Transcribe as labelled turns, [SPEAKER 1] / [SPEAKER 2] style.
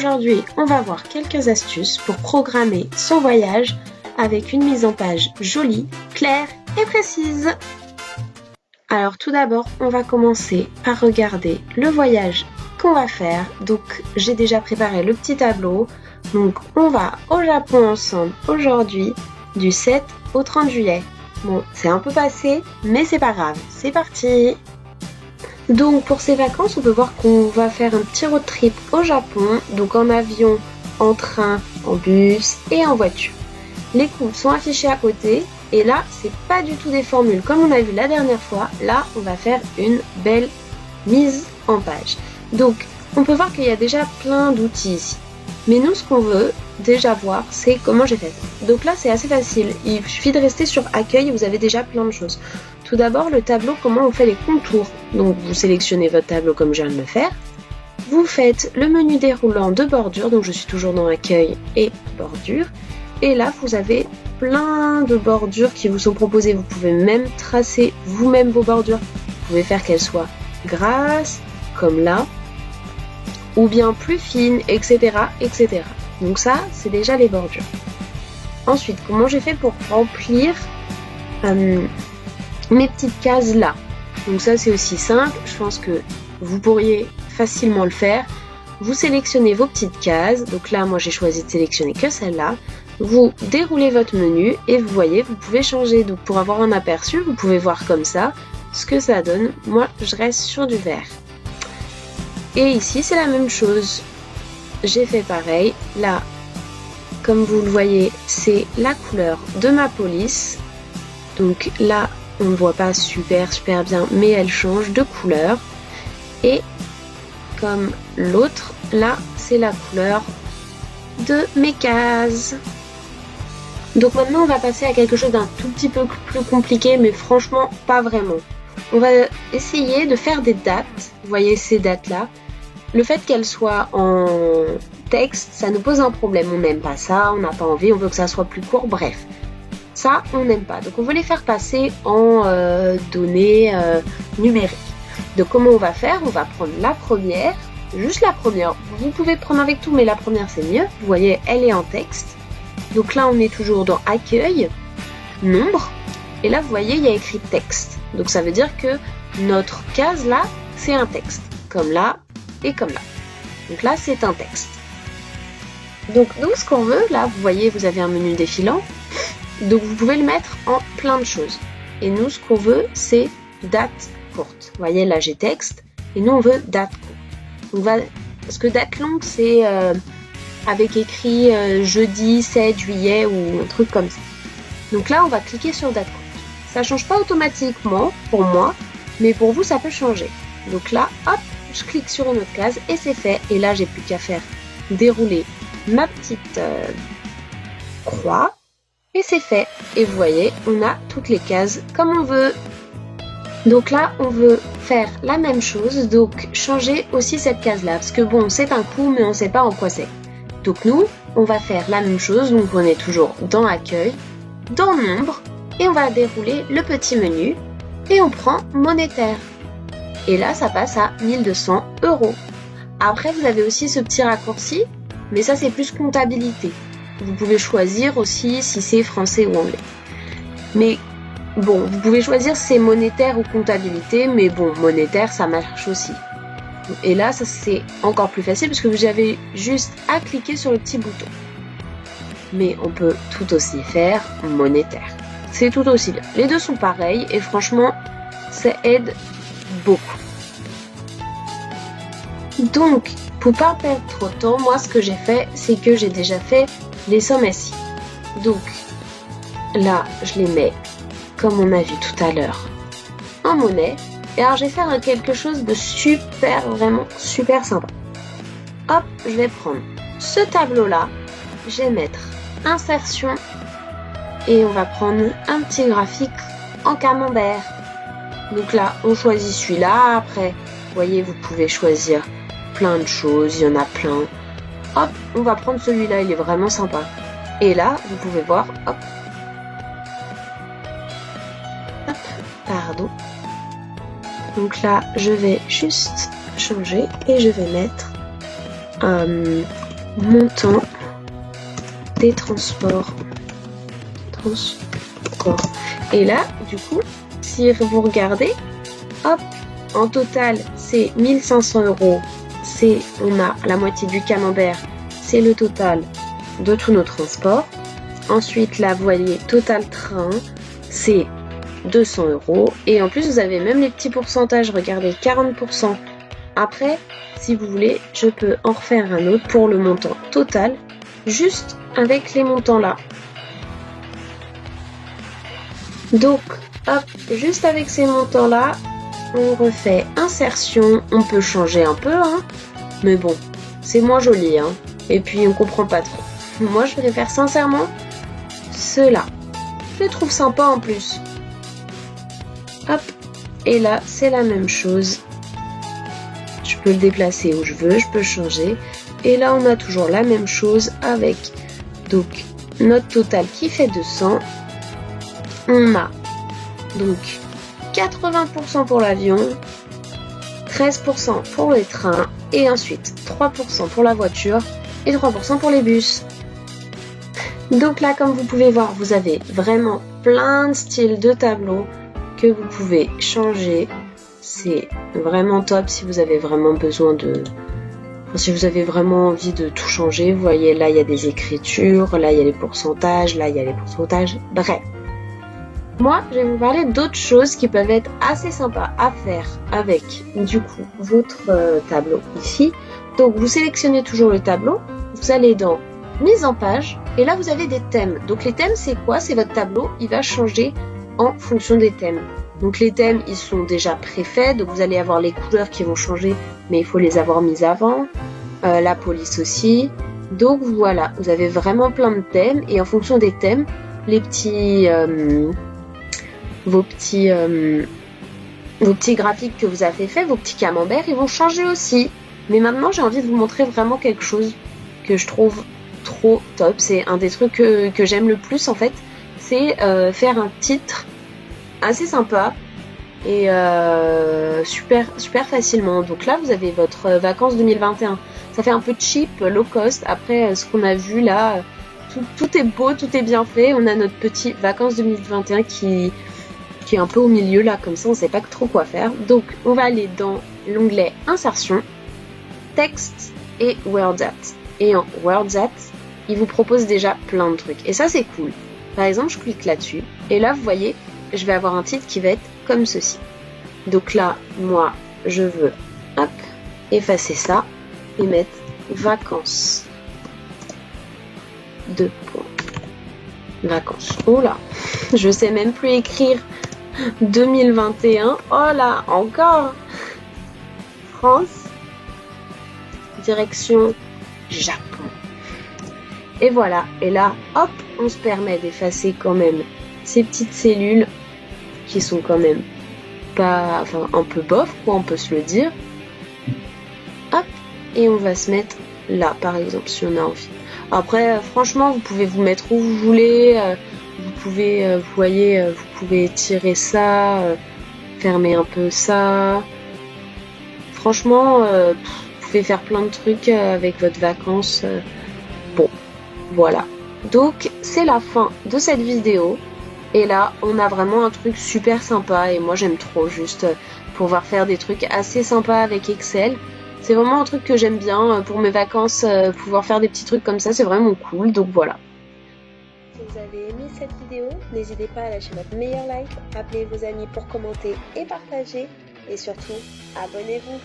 [SPEAKER 1] aujourd'hui, on va voir quelques astuces pour programmer son voyage avec une mise en page jolie, claire et précise. Alors tout d'abord, on va commencer par regarder le voyage qu'on va faire. Donc j'ai déjà préparé le petit tableau. Donc on va au Japon ensemble aujourd'hui du 7 au 30 juillet. Bon, c'est un peu passé, mais c'est pas grave. C'est parti! Donc pour ces vacances, on peut voir qu'on va faire un petit road trip au Japon, donc en avion, en train, en bus et en voiture. Les coûts sont affichés à côté et là, c'est pas du tout des formules comme on a vu la dernière fois. Là, on va faire une belle mise en page. Donc, on peut voir qu'il y a déjà plein d'outils ici. Mais nous, ce qu'on veut déjà voir, c'est comment j'ai fait. Donc là, c'est assez facile. Il suffit de rester sur Accueil et vous avez déjà plein de choses. Tout d'abord, le tableau, comment on fait les contours. Donc, vous sélectionnez votre tableau comme je viens de le faire. Vous faites le menu déroulant de bordure. Donc, je suis toujours dans Accueil et bordure. Et là, vous avez plein de bordures qui vous sont proposées. Vous pouvez même tracer vous-même vos bordures. Vous pouvez faire qu'elles soient grasses, comme là, ou bien plus fines, etc., etc. Donc ça, c'est déjà les bordures. Ensuite, comment j'ai fait pour remplir mes petites cases là. Donc ça, c'est aussi simple. Je pense que vous pourriez facilement le faire. Vous sélectionnez vos petites cases. Donc là, moi, j'ai choisi de sélectionner que celle-là. Vous déroulez votre menu et vous voyez, vous pouvez changer. Donc pour avoir un aperçu, vous pouvez voir comme ça ce que ça donne. Moi, je reste sur du vert. Et ici, c'est la même chose. J'ai fait pareil. Là, comme vous le voyez, c'est la couleur de ma police. Donc là, on ne voit pas super bien, mais elle change de couleur. Et comme l'autre, là, c'est la couleur de mes cases. Donc maintenant, on va passer à quelque chose d'un tout petit peu plus compliqué, mais franchement, pas vraiment. On va essayer de faire des dates. Vous voyez ces dates-là. Le fait qu'elles soient en texte, ça nous pose un problème. On n'aime pas ça, on n'a pas envie, on veut que ça soit plus court, bref. Ça, on n'aime pas. Donc on veut les faire passer en données numériques. Donc comment on va faire? On va prendre la première, juste la première. Vous pouvez prendre avec tout, mais la première c'est mieux. Vous voyez, elle est en texte. Donc là, on est toujours dans Accueil, Nombre. Et là, vous voyez, il y a écrit texte. Donc ça veut dire que notre case là, c'est un texte. Comme là et comme là. Donc là, c'est un texte. Donc nous, ce qu'on veut, là, vous voyez, vous avez un menu défilant. Donc vous pouvez le mettre en plein de choses. Et nous, ce qu'on veut, c'est date courte. Vous voyez, là, j'ai texte. Et nous, on veut date courte. Donc, parce que date longue, c'est avec écrit jeudi 7 juillet ou un truc comme ça. Donc là, on va cliquer sur date courte. Ça change pas automatiquement pour moi, mais pour vous, ça peut changer. Donc là, hop, je clique sur une autre case et c'est fait. Et là, j'ai plus qu'à faire dérouler ma petite croix et c'est fait. Et vous voyez, on a toutes les cases comme on veut. Donc là, on veut faire la même chose, donc changer aussi cette case-là. Parce que bon, c'est un coup, mais on ne sait pas en quoi c'est. Donc nous, on va faire la même chose. Donc on est toujours dans Accueil, dans Nombre, et on va dérouler le petit menu et on prend monétaire. Et là, ça passe à 1200 €. Après, vous avez aussi ce petit raccourci, mais ça, c'est plus comptabilité. Vous pouvez choisir aussi si c'est français ou anglais. Mais bon, vous pouvez choisir si c'est monétaire ou comptabilité, mais bon, monétaire, ça marche aussi. Et là, ça c'est encore plus facile parce que vous avez juste à cliquer sur le petit bouton. Mais on peut tout aussi faire monétaire. C'est tout aussi bien. Les deux sont pareils et franchement, ça aide beaucoup. Donc, pour pas perdre trop de temps, moi ce que j'ai fait, c'est que j'ai déjà fait les sommes ici. Donc, là, je les mets, comme on a vu tout à l'heure, en monnaie. Et alors, je vais faire quelque chose de super, vraiment super sympa. Hop, je vais prendre ce tableau-là, je vais mettre insertion et on va prendre un petit graphique en camembert. Donc là, on choisit celui-là. Après, vous voyez, vous pouvez choisir plein de choses, il y en a plein. Hop, on va prendre celui-là, il est vraiment sympa. Et là, vous pouvez voir, hop. Hop, pardon. Donc là, je vais juste changer et je vais mettre montant des transports. Et là, du coup, si vous regardez, hop, en total, c'est 1500 €. On a la moitié du camembert, c'est le total de tous nos transports. Ensuite, là, vous voyez, total train, c'est 200 €. Et en plus, vous avez même les petits pourcentages. Regardez, 40%. Après, si vous voulez, je peux en refaire un autre pour le montant total, juste avec les montants là. Donc, hop, juste avec ces montants là, on refait insertion. On peut changer un peu, hein, mais bon, c'est moins joli, hein. Et puis, on comprend pas trop. Moi, je préfère sincèrement ceux-là. Je les trouve sympas en plus. Hop, et là, c'est la même chose. Je peux le déplacer où je veux, je peux changer. Et là, on a toujours la même chose avec donc notre total qui fait 200. On a donc 80% pour l'avion, 13% pour les trains et ensuite 3% pour la voiture et 3% pour les bus. Donc là, comme vous pouvez voir, vous avez vraiment plein de styles de tableaux que vous pouvez changer. C'est vraiment top si vous avez vraiment besoin de... si vous avez vraiment envie de tout changer. Vous voyez, là, il y a des écritures, là, il y a les pourcentages, là, il y a les pourcentages. Bref. Moi, je vais vous parler d'autres choses qui peuvent être assez sympas à faire avec, du coup, votre tableau ici. Donc, vous sélectionnez toujours le tableau. Vous allez dans Mise en page. Et là, vous avez des thèmes. Donc, les thèmes, c'est quoi? C'est votre tableau. Il va changer en fonction des thèmes. Donc les thèmes, ils sont déjà préfaits, donc vous allez avoir les couleurs qui vont changer, mais il faut les avoir mises avant, la police aussi. Donc voilà, vous avez vraiment plein de thèmes, et en fonction des thèmes, les petits, vos petits graphiques que vous avez faits, vos petits camemberts, ils vont changer aussi. Mais maintenant, j'ai envie de vous montrer vraiment quelque chose que je trouve trop top. C'est un des trucs que j'aime le plus en fait, c'est faire un titre assez sympa et super facilement. Donc là, vous avez votre vacances 2021. Ça fait un peu cheap, low cost. Après, ce qu'on a vu là, tout est beau, tout est bien fait. On a notre petit vacances 2021 qui est un peu au milieu là, comme ça, on sait pas trop quoi faire. Donc, on va aller dans l'onglet insertion, texte et WordArt. Et en WordArt, il vous propose déjà plein de trucs. Et ça, c'est cool. Par exemple, je clique là-dessus. Et là, vous voyez, je vais avoir un titre qui va être comme ceci. Donc là, moi, je veux hop, effacer ça et mettre vacances. 2 points. Vacances. Oh là, je sais même plus écrire 2021. Oh là, encore. France. Direction Japon. Et voilà. Et là, hop, on se permet d'effacer quand même ces petites cellules qui sont quand même pas, enfin un peu bof, quoi, on peut se le dire. Hop, et on va se mettre là, par exemple, si on a envie. Après, franchement, vous pouvez vous mettre où vous voulez. Vous pouvez, vous voyez, vous pouvez tirer ça, fermer un peu ça. Franchement, vous pouvez faire plein de trucs avec votre vacances. Bon, voilà. Donc, c'est la fin de cette vidéo. Et là, on a vraiment un truc super sympa. Et moi, j'aime trop juste pouvoir faire des trucs assez sympas avec Excel. C'est vraiment un truc que j'aime bien pour mes vacances. Pouvoir faire des petits trucs comme ça, c'est vraiment cool. Donc voilà. Si vous avez aimé cette vidéo, n'hésitez pas à lâcher votre meilleur like, appelez vos amis pour commenter et partager. Et surtout, abonnez-vous.